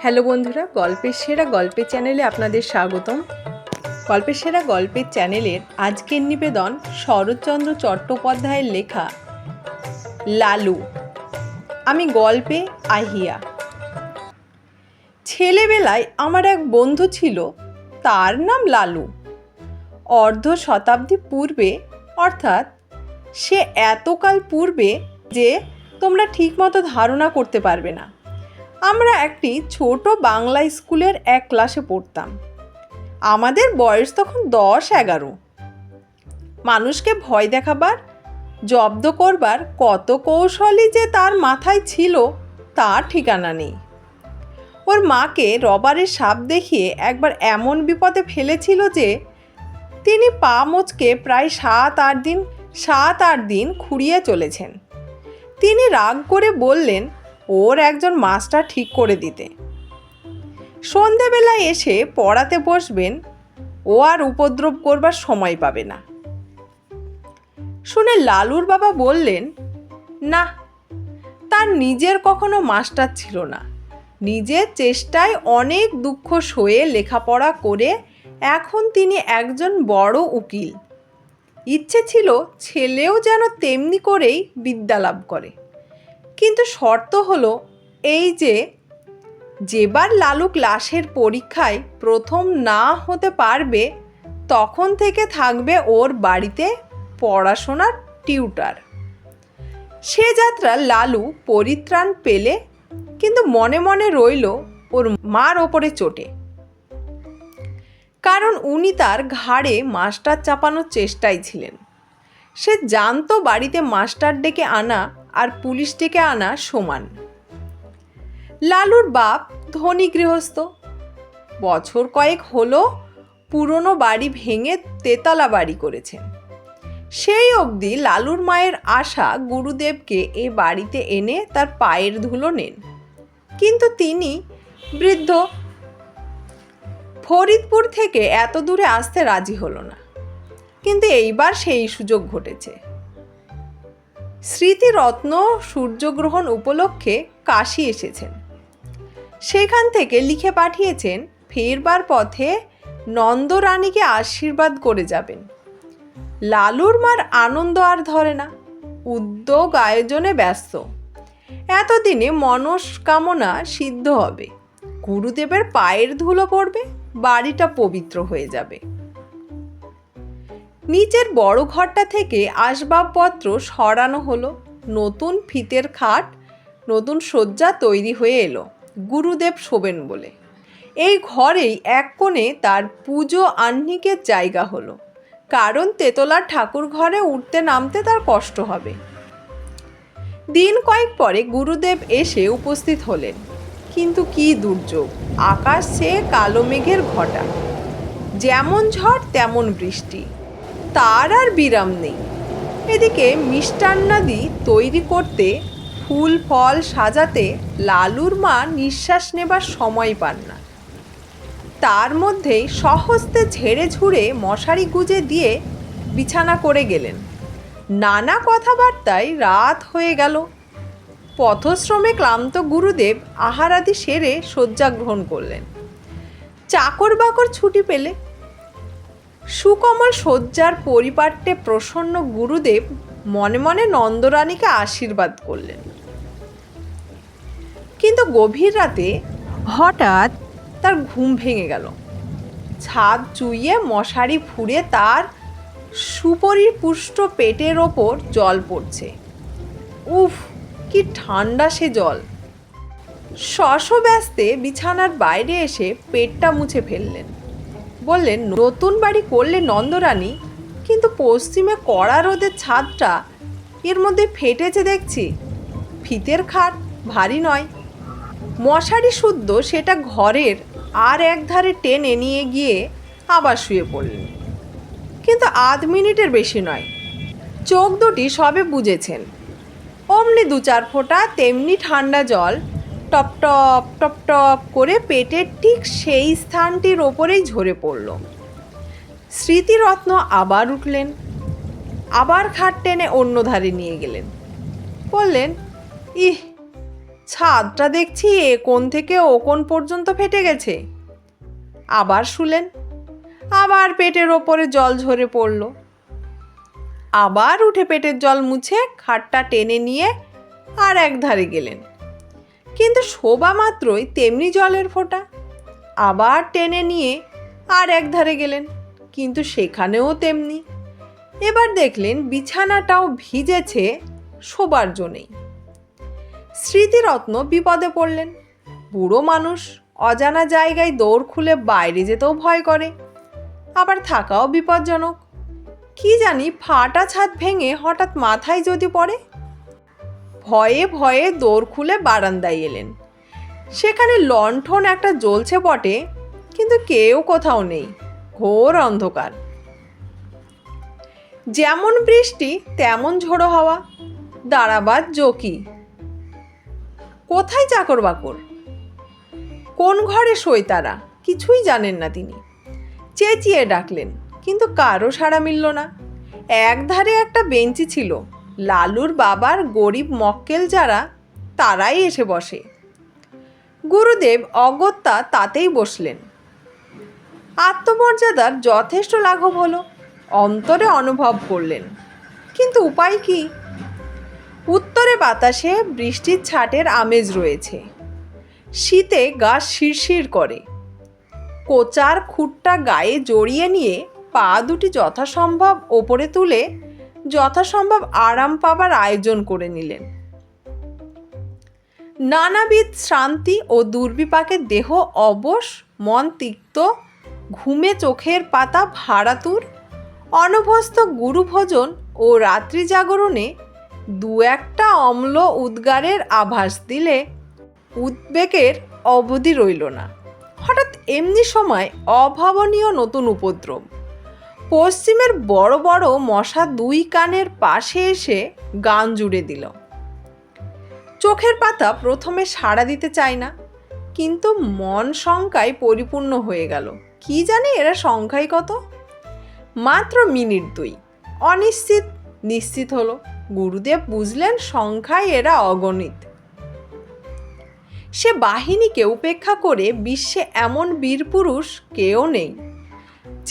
Hello বন্ধুরা, গল্পের সেরা গল্পের চ্যানেলে আপনাদের স্বাগতম। গল্পের সেরা গল্পের চ্যানেলের আজকের নিবেদন শরৎচন্দ্র চট্টোপাধ্যায়ের লেখা লালু। আমি গল্পে আহিয়া। ছেলেবেলায় আমার এক বন্ধু ছিল, তার নাম লালু। অর্ধ শতাব্দী পূর্বে, অর্থাৎ সে এতকাল পূর্বে যে তোমরা ঠিকমতো ধারণা করতে পারবে না। আমরা একটি ছোট বাংলা স্কুলের এক ক্লাসে পড়তাম। আমাদের বয়স তখন 10-11। মানুষকে ভয় দেখাবার, জব্দ করবার কত কৌশলই যে তার মাথায় ছিল তার ঠিকানা নেই। ওর মাকে রবারের সাপ দেখিয়ে একবার এমন বিপদে ফেলেছিল যে তিনি পা মোচকে প্রায় 7-8 দিন খুঁড়িয়ে চলেছেন। তিনি রাগ করে বললেন ওর একজন মাস্টার ঠিক করে দিতে। সন্ধেবেলায় এসে পড়াতে বসবেন, ও আর উপদ্রব করবার সময় পাবে না। শুনে লালুর বাবা বললেন, না, তার নিজের কখনো মাস্টার ছিল না। নিজের চেষ্টায় অনেক দুঃখ সয়ে লেখাপড়া করে এখন তিনি একজন বড় উকিল। ইচ্ছে ছিল ছেলেও যেন তেমনি করেই বিদ্যা লাভ করে। কিন্তু শর্ত হলো এই যে, যেবার লালু ক্লাসের পরীক্ষায় প্রথম না হতে পারবে তখন থেকে থাকবে ওর বাড়িতে পড়াশোনার টিউটার। সে যাত্রা লালু পরিত্রাণ পেলে, কিন্তু মনে মনে রইল ওর মার ওপরে চোটে। কারণ উনি তার ঘাড়ে মাস্টার চাপানোর চেষ্টায় ছিলেন। সে জানতো বাড়িতে মাস্টার ডেকে আনা আর পুলিশ ডেকে আনা সমান। লালুর বাপ ধনী গৃহস্থ। বছর কয়েক হলো পুরনো বাড়ি ভেঙে তেতলা বাড়ি করেছেন। সেই অবধি লালুর মায়ের আশা গুরুদেবকে এ বাড়িতে এনে তার পায়ের ধুলো নেন। কিন্তু তিনি বৃদ্ধ, ফরিদপুর থেকে এত দূরে আসতে রাজি হলো না। কিন্তু এইবার সেই সুযোগ ঘটেছে। স্মৃতিরত্ন সূর্যগ্রহণ উপলক্ষে কাশী এসেছেন। সেখান থেকে লিখে পাঠিয়েছেন ফেরবার পথে নন্দরানীকে আশীর্বাদ করে যাবেন। লালুর মার আনন্দ আর ধরে না, উদ্যোগ আয়োজনে ব্যস্ত। এতদিনে মনস্কামনা সিদ্ধ হবে, গুরুদেবের পায়ের ধুলো পড়বে, বাড়িটা পবিত্র হয়ে যাবে। নিচের বড় ঘরটা থেকে আসবাবপত্র সরানো হলো। নতুন ফিতের খাট, নতুন শয্যা তৈরি হয়ে এলো গুরুদেব শোবেন বলে। এই ঘরেই এক কোণে তার পুজো আহ্নিকের জায়গা হলো, কারণ তেতলার ঠাকুর ঘরে উঠতে নামতে তার কষ্ট হবে। দিন কয়েক পরে গুরুদেব এসে উপস্থিত হলেন। কিন্তু কি দুর্যোগ! আকাশ ছেয়ে কালো মেঘের ঘটা। যেমন ঝড় তেমন বৃষ্টি, তার আর বিরাম নেই। এদিকে মিষ্টান্নাদি তৈরি করতে, ফুল ফল সাজাতে লালুর মা নিঃশ্বাস নেবার সময় পান না। তার মধ্যেই স্বহস্তে ঝেড়ে ঝুড়ে মশারি গুজে দিয়ে বিছানা করে গেলেন। নানা কথাবার্তায় রাত হয়ে গেল। পথশ্রমে ক্লান্ত গুরুদেব আহারাদি সেরে শয্যা গ্রহণ করলেন। চাকর বাকর ছুটি পেলে। সুকমল শয্যার পরিপাট্যে প্রসন্ন গুরুদেব মনে মনে নন্দরানীকে আশীর্বাদ করলেন। কিন্তু গভীর রাতে হঠাৎ তার ঘুম ভেঙে গেল। ছাদ চুইয়ে মশারি ফুঁড়ে তার সুপরিপুষ্ট পেটের ওপর জল পড়ছে। উফ, কি ঠান্ডা সে জল! শশব্যস্তে বিছানার বাইরে এসে পেটটা মুছে ফেললেন। বললেন, নতুন বাড়ি করলে নন্দরানী, কিন্তু পশ্চিমে কড়া রোদের ছাদটা এর মধ্যে ফেটেছে দেখছি। ফিতের খাট ভারী নয়। মশারি শুদ্ধ সেটা ঘরের আর এক ধারে টেনে নিয়ে গিয়ে আবার শুয়ে পড়লেন। কিন্তু আধ মিনিটের বেশি নয়, চোখ দুটি সবে বুজেছেন, অমনি 2-4 ফোঁটা তেমনি ঠান্ডা জল টপ টপ টপ টপ করে পেটের ঠিক সেই স্থানটির ওপরেই ঝরে পড়ল। স্মৃতিরত্ন আবার উঠলেন, আবার খাট টেনে অন্য ধারে নিয়ে গেলেন। বললেন, ইহ, ছাদটা দেখছি এ কোণ থেকে ও কোণ পর্যন্ত ফেটে গেছে। আবার শুলেন, আবার পেটের ওপরে জল ঝরে পড়ল। আবার উঠে পেটের জল মুছে খাটটা টেনে নিয়ে আর এক ধারে গেলেন, কিন্তু শোবা মাত্রই তেমনি জলের ফোঁটা। আবার টেনে নিয়ে আর এক ধারে গেলেন, কিন্তু সেখানেও তেমনি। এবার দেখলেন বিছানাটাও ভিজেছে, শোবার জন্যেই। স্মৃতিরত্ন বিপদে পড়লেন। বুড়ো মানুষ, অজানা জায়গায় দৌড় খুলে বাইরে যেতেও ভয় করে, আবার থাকাও বিপজ্জনক। কি জানি ফাটা ছাদ ভেঙে হঠাৎ মাথায় যদি পড়ে। ভয়ে ভয়ে দৌড় খুলে বারান্দায় এলেন। সেখানে লণ্ঠন একটা জ্বলছে বটে, কিন্তু কেউ কোথাও নেই, ঘোর অন্ধকার। যেমন বৃষ্টি তেমন ঝোড়ো হাওয়া, দাঁড়াবার জোকি। কোথায় চাকর বাকর, কোন ঘরে শোয় তারা, কিছুই জানেন না তিনি। চেঁচিয়ে ডাকলেন, কিন্তু কারো সাড়া মিলল না। একধারে একটা বেঞ্চি ছিল, লালুর বাবার গরিব মক্কেল যারা, তারাই এসে বসে। গুরুদেব অগত্যা তাতেই বসলেন। আত্মমর্যাদার যথেষ্ট লাঘব হলো, অন্তরে অনুভব করলেন, কিন্তু উপায় কি? উত্তরে বাতাসে বৃষ্টির ছাটের আমেজ রয়েছে, শীতে গা শিরশির করে। কোচার খুঁটটা গায়ে জড়িয়ে নিয়ে পা দুটি যথাসম্ভব ওপরে তুলে যথাসম্ভব আরাম পাবার আয়োজন করে নিলেন। নানাবিধ শ্রান্তি ও দুর্বিপাকে দেহ অবশ, মন তিক্ত, ঘুমে চোখের পাতা ভারাতুর। অনভ্যস্ত গুরুভোজন ও রাত্রি জাগরণে দু একটা অম্ল উদ্গারের আভাস দিলে উদ্বেগের অবধি রইল না। হঠাৎ এমনি সময় অভাবনীয় নতুন উপদ্রব। পশ্চিমের বড় বড় মশা দুই কানের পাশে এসে গান জুড়ে দিল। চোখের পাতা প্রথমে সাড়া দিতে চায় না, কিন্তু মন শঙ্কায় পরিপূর্ণ হয়ে গেল। কি জানি এরা সংখ্যায় কত? মাত্র মিনিট দুই অনিশ্চিত নিশ্চিত হলো। গুরুদেব বুঝলেন সংখ্যায় এরা অগণিত। সে বাহিনীকে উপেক্ষা করে বিশ্বে এমন বীরপুরুষ কেউ নেই।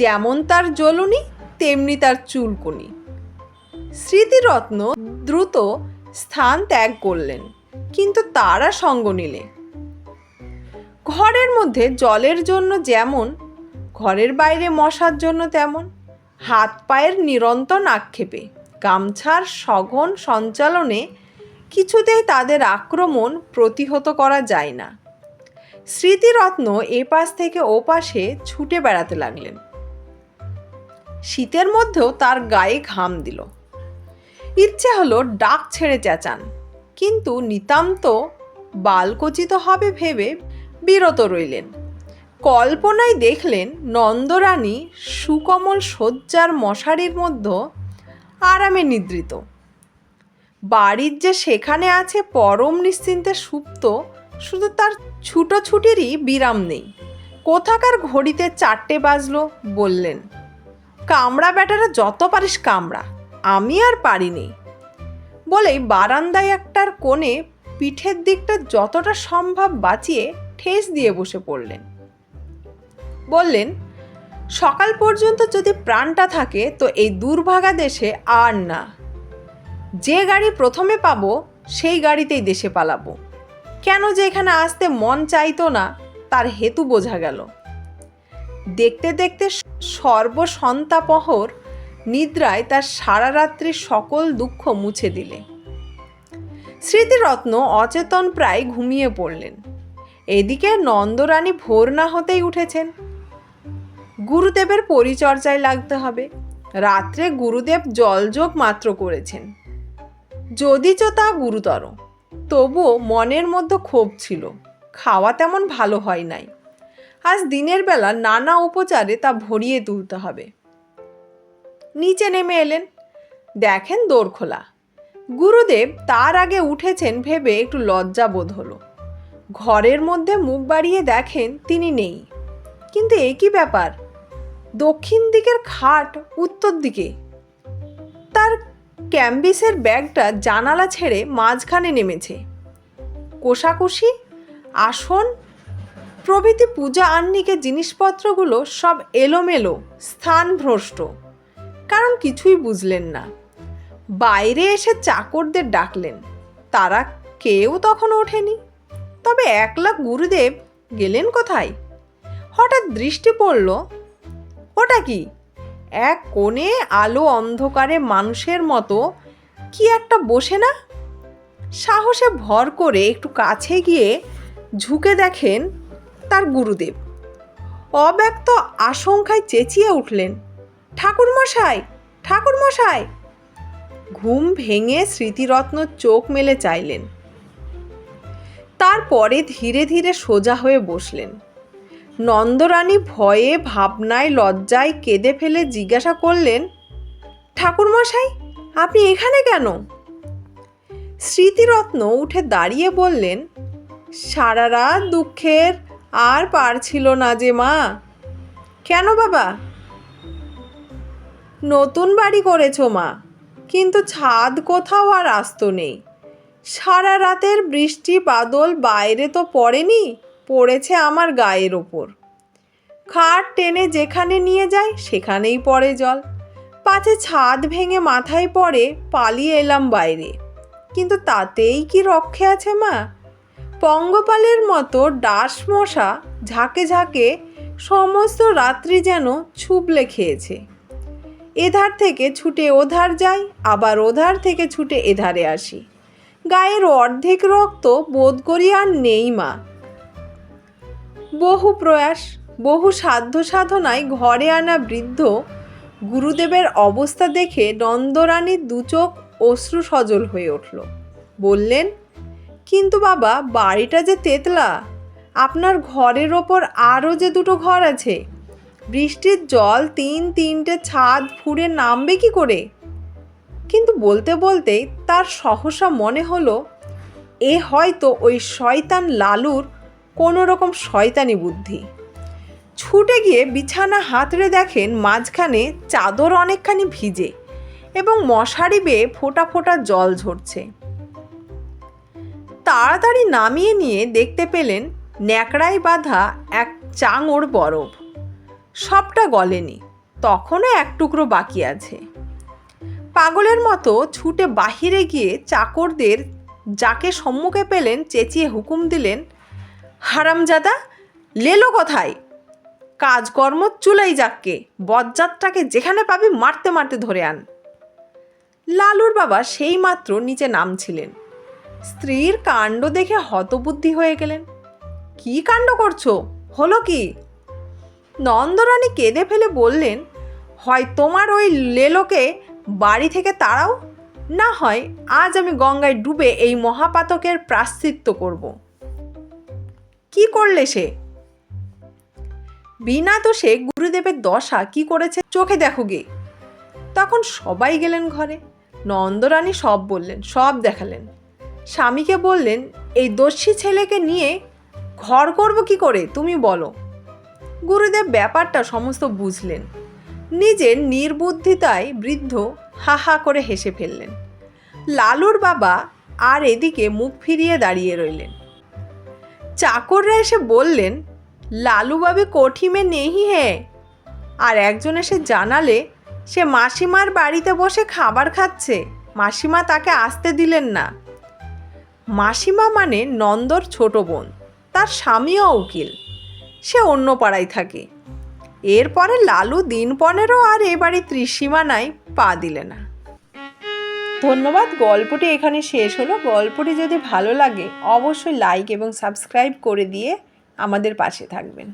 যেমন তার জ্বলুনি, তেমনি তার চুলকুনি। স্মৃতিরত্ন দ্রুত স্থান ত্যাগ করলেন, কিন্তু তারা সঙ্গ নিলে। ঘরের মধ্যে জলের জন্য যেমন, ঘরের বাইরে মশার জন্য তেমন। হাত পায়ের নিরন্তর আক্ষেপে, গামছার সঘন সঞ্চালনে কিছুতেই তাদের আক্রমণ প্রতিহত করা যায় না। স্মৃতিরত্ন এপাশ থেকে ওপাশে ছুটে বেড়াতে লাগলেন। শীতের মধ্যেও তার গায়ে ঘাম দিল। ইচ্ছে হলো ডাক ছেড়ে চেঁচান, কিন্তু নিতান্ত বালকোচিত হবে ভেবে বিরত রইলেন। কল্পনায় দেখলেন নন্দরানী সুকোমল শয্যার মশারির মধ্যে আরামে নিদ্রিত। বাড়ির যে সেখানে আছে পরম নিশ্চিন্তে সুপ্ত, শুধু তার ছুটোছুটিরই বিরাম নেই। কোথাকার ঘড়িতে 4টে বাজলো, বললেন, কামড়া বেটারা যত পারিস কামড়া, আমি আর পারিনি। বলেই বারান্দায় একটার কোণে পিঠের দিকটা যতটা সম্ভব বাঁচিয়ে ঠেস দিয়ে বসে পড়লেন। বললেন, সকাল পর্যন্ত যদি প্রাণটা থাকে তো এই দুর্ভাগা দেশে আর না। যে গাড়ি প্রথমে পাবো সেই গাড়িতেই দেশে পালাবো। কেন যে এখানে আসতে মন চাইতো না তার হেতু বোঝা গেল। দেখতে দেখতে সর্বসন্তাপহর নিদ্রায় তার সারা রাত্রির সকল দুঃখ মুছে দিলে। স্মৃতিরত্ন অচেতন প্রায় ঘুমিয়ে পড়লেন। এদিকে নন্দরানী ভোর না হতেই উঠেছেন। গুরুদেবের পরিচর্যায় লাগতে হবে। রাত্রে গুরুদেব জলযোগ মাত্র করেছেন, যদিচ তা গুরুতর, তবুও মনের মধ্যে ক্ষোভ ছিল। খাওয়া তেমন ভালো হয় নাই। আজ দিনের বেলা নানা উপচারে তা ভরিয়ে তুলতে হবে। নিচে নেমে এলেন, দেখেন দোর খোলা। গুরুদেব তার আগে উঠেছেন ভেবে একটু লজ্জা বোধ হলো। ঘরের মধ্যে মুখ বাড়িয়ে দেখেন তিনি নেই। কিন্তু এ কি ব্যাপার? দক্ষিণ দিকের খাট উত্তর দিকে। তার ক্যাম্বিসের ব্যাগটা জানালা ছেড়ে মাঝখানে নেমেছে। কোষাকুষি, আসন প্রভৃতি পূজা আহ্নিকের জিনিসপত্রগুলো সব এলোমেলো, স্থানভ্রষ্ট, কারণ কিছুই বুঝলেন না। বাইরে এসে চাকরদের ডাকলেন, তারা কেউ তখন ওঠেনি। তবে একলা গুরুদেব গেলেন কোথায়? হঠাৎ দৃষ্টি পড়ল, ওটা কি? এক কোণে আলো অন্ধকারে মানুষের মতো কি একটা বসে না? সাহসে ভর করে একটু কাছে গিয়ে ঝুঁকে দেখেন তার গুরুদেব। অব্যক্ত আশঙ্কায় চেঁচিয়ে উঠলেন, ঠাকুরমশাই, ঠাকুরমশাই! ঘুম ভেঙে স্মৃতিরত্ন চোখ মেলে চাইলেন। তারপরে ধীরে ধীরে সোজা হয়ে বসলেন। নন্দরানী ভয়ে, ভাবনায়, লজ্জায় কেঁদে ফেলে জিজ্ঞাসা করলেন, ঠাকুরমশাই, আপনি এখানে কেন? স্মৃতিরত্ন উঠে দাঁড়িয়ে বললেন, সারা রাত দুঃখের আর পারছিল না যে মা। কেন বাবা? নতুন বাড়ি করেছ মা, কিন্তু ছাদ কোথাও আর আস্ত নেই। সারা রাতের বৃষ্টি বাদল বাইরে তো পড়েনি, পড়েছে আমার গায়ের ওপর। খাট টেনে যেখানে নিয়ে যায় সেখানেই পড়ে জল। পাছে ছাদ ভেঙে মাথায় পড়ে, পালিয়ে এলাম বাইরে, কিন্তু তাতেই কি রক্ষে আছে মা? পঙ্গপালের মতো ডাস মশা ঝাঁকে ঝাঁকে সমস্ত রাত্রি যেন ছুবলে খেয়েছে। এধার থেকে ছুটে ওধার যাই, আবার ওধার থেকে ছুটে এধারে আসি। গায়ের অর্ধেক রক্ত বোধ করি আর নেই মা। বহু প্রয়াস, বহু সাধ্য সাধনায় ঘরে আনা বৃদ্ধ গুরুদেবের অবস্থা দেখে নন্দরানীর দুচোখ অশ্রু সজল হয়ে উঠল। বললেন, কিন্তু বাবা, বাড়িটা যে তেতলা, আপনার ঘরের ওপর আরও যে দুটো ঘর আছে, বৃষ্টির জল তিনটে ছাদ ফুঁড়ে নামবে কি করে? কিন্তু বলতে বলতেই তার সহসা মনে হলো, এ হয়তো ওই শয়তান লালুর কোনো রকম শয়তানি বুদ্ধি। ছুটে গিয়ে বিছানা হাতড়ে দেখেন মাঝখানে চাদর অনেকখানি ভিজে এবং মশারি বেয়ে ফোঁটা ফোঁটা জল ঝরছে। তাড়াতাড়ি নামিয়ে নিয়ে দেখতে পেলেন ন্যাকড়ায় বাঁধা এক চাঙড় বরফ। সবটা গলেনি, তখনও এক টুকরো বাকি আছে। পাগলের মতো ছুটে বাহিরে গিয়ে চাকরদের যাকে সম্মুখে পেলেন চেঁচিয়ে হুকুম দিলেন, হারামজাদা, লেলো কোথায়? কাজকর্ম চুলাই যাককে, বজ্জাতটাকে যেখানে পাবি মারতে মারতে ধরে আন। লালুর বাবা সেই মাত্র নিচে নামছিলেন। স্ত্রীর কাণ্ড দেখে হতবুদ্ধি হয়ে গেলেন। কি কাণ্ড করছো? হলো কি? নন্দরানী কেঁদে ফেলে বললেন, হয় তোমার ওই লেলোকে বাড়ি থেকে তাড়াও, না হয় আজ আমি গঙ্গায় ডুবে এই মহাপাতকের প্রায়শ্চিত্ত করব। কি করলে সে? বিনা দোষে গুরুদেবের দশা কি করেছে চোখে দেখো গে। তখন সবাই গেলেন ঘরে। নন্দরানী সব বললেন, সব দেখালেন। স্বামীকে বললেন, এই দস্যি ছেলেকে নিয়ে ঘর করব কি করে, তুমি বলো। গুরুদেব ব্যাপারটা সমস্ত বুঝলেন। নিজের নির্বুদ্ধিতায় বৃদ্ধ হা হা করে হেসে ফেললেন। লালুর বাবা আর এদিকে মুখ ফিরিয়ে দাঁড়িয়ে রইলেন। চাকররা এসে বললেন, লালু বাবি কোঠি মে নেই হ্যাঁ। আর একজন এসে জানালে, সে মাসিমার বাড়িতে বসে খাবার খাচ্ছে, মাসিমা তাকে আসতে দিলেন না। মাসিমা মানে নন্দর ছোট বোন, তার স্বামীও উকিল, সে অন্য পাড়ায় থাকে। এরপরে লালু দিন 15 আর এ বাড়ির ত্রিসীমানায় পা দিলে না। ধন্যবাদ। গল্পটি এখানে শেষ হলো। গল্পটি যদি ভালো লাগে অবশ্যই লাইক এবং সাবস্ক্রাইব করে দিয়ে আমাদের পাশে থাকবেন।